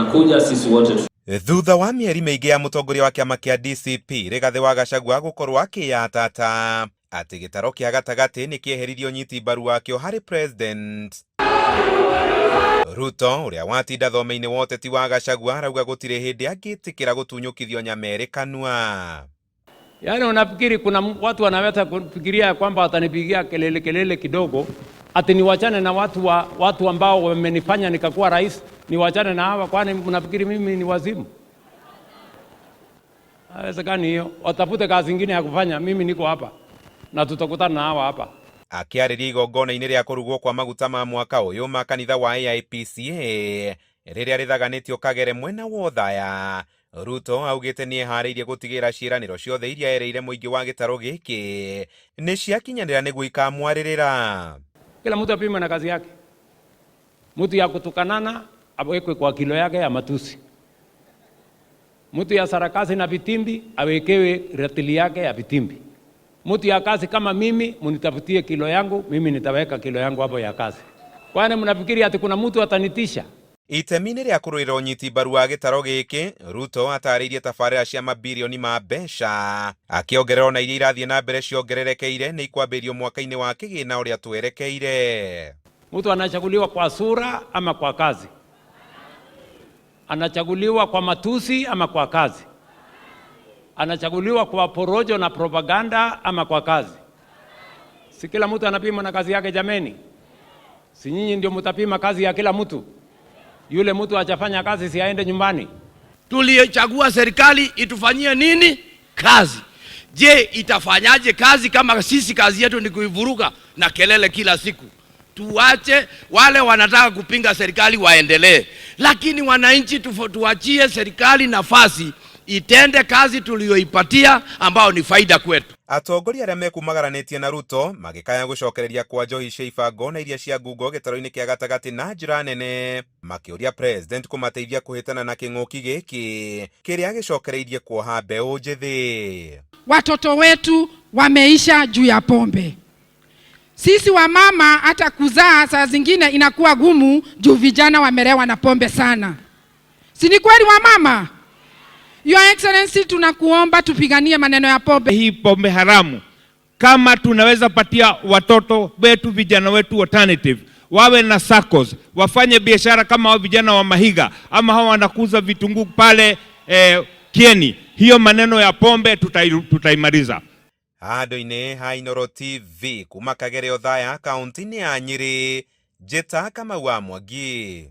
anakuja, sisi wote. Thutha wa mieri mĩingĩ ya mũtongoria wa kĩama kĩa DCP Rigathĩ wa Gachagua gũkorwo akĩyatata atĩ gĩtaro kĩa gatagatĩ nĩ kĩeheririo nyiti mbaru wakĩo harĩ president Ruto, ũrĩa watinda thome-inĩ wa ũteti wa Gachagua, arauga gũtirĩ hĩndĩ angĩtĩkĩra gũtunyũkithio Nyamere kanua. Yaani unafikiri kuna watu wanaweza kufikiria kwamba watanipigia kelele kidogo ati niwachane na watu ambao wamenifanya nikakuwa rais, niwachane na hawa? Kwani mnafikiri mimi ni wazimu? Haiwezekani hiyo. Watafute kazi nyingine ya kufanya, mimi niko hapa na tutakutana na hawa hapa. Akiarĩria igongona-inĩ rĩa kũrugwo kwa maguta ma mwaka ũyũ ma kanitha wa AIPCA rĩrĩa rĩthaganĩtio Kagere mwena wa Othaya, Ruto augĩte nĩ eharĩirie gũtigĩra ciĩranĩro ciothe iria ereire mũingĩ wa gĩtaro gĩkĩ nĩ ciakinyanĩra nĩguo ikamwarĩrĩra. Kila mtu apime na kazi yake. Mtu ya kutukanana awekwe kwa kilo yake ya matusi. Mtu ya sarakasi na vitimbi awekewe ratili yake ya vitimbi. Mtu ya kazi kama mimi munitafutie kilo yangu, mimi nitaweka kilo yangu hapo ya kazi. Kwani mnafikiri ati kuna mtu atanitisha? Itemi-inĩ rĩa kũrũĩrĩra ũnyiti mbaru wa gĩtaro gĩkĩ, Ruto atarĩirie tabarĩra cia mabirioni ma mbeca, akĩongerera ona iria irathiĩ na mbere ciongererekeire nĩ ikwambĩrĩrio mwaka-inĩ wa kĩgĩna ũrĩa twerekeire. Mtu anachaguliwa kwa sura ama kwa kazi? Anachaguliwa kwa matusi ama kwa kazi? Anachaguliwa kwa porojo na propaganda ama kwa kazi? Si kila mtu anapima na kazi yake jameni. Si nyinyi ndio mtapima kazi ya kila mtu? Yule mtu hajafanya kazi si aende nyumbani. Tulichagua serikali itufanyie nini? Kazi. Je, itafanyaje kazi kama sisi kazi yetu ni kuivuruga na kelele kila siku? Tuache wale wanataka kupinga serikali waendelee, lakini wananchi tuachie serikali nafasi itende kazi tuliyoipatia ambao ni faida kwetu. Atongoria arĩa mekumagaranĩtie na Ruto magĩkaya gũcokereria kwa njohi cia ibango na iria cia ngungo gĩtaro-inĩ kĩa gatagatĩ na njĩra nene, makĩũria president kũmateithia kũhĩtana na kĩng'ũki gĩkĩ kĩrĩa gĩcokereirie kuoha mbeũ njĩthĩ. Watoto wetu wameisha juu ya pombe. Sisi wa mama hata kuzaa saa zingine inakuwa gumu juu vijana wamerewa na pombe sana. Si ni kweli wa mama? Your Excellency, tunakuomba tupiganie maneno ya pombe. Hii pombe haramu, kama tunaweza patia watoto wetu, vijana wetu alternative, wawe na SACCOS, wafanye biashara kama hao vijana wa Mahiga ama hao wanakuza vitunguu pale Kieni, hiyo maneno ya pombe tutaimaliza. Handũ-inĩ ha Inooro TV kuma Kagere Othaya, kaunti-inĩ ya Nyeri, Njĩta Kamau wa Mwangi.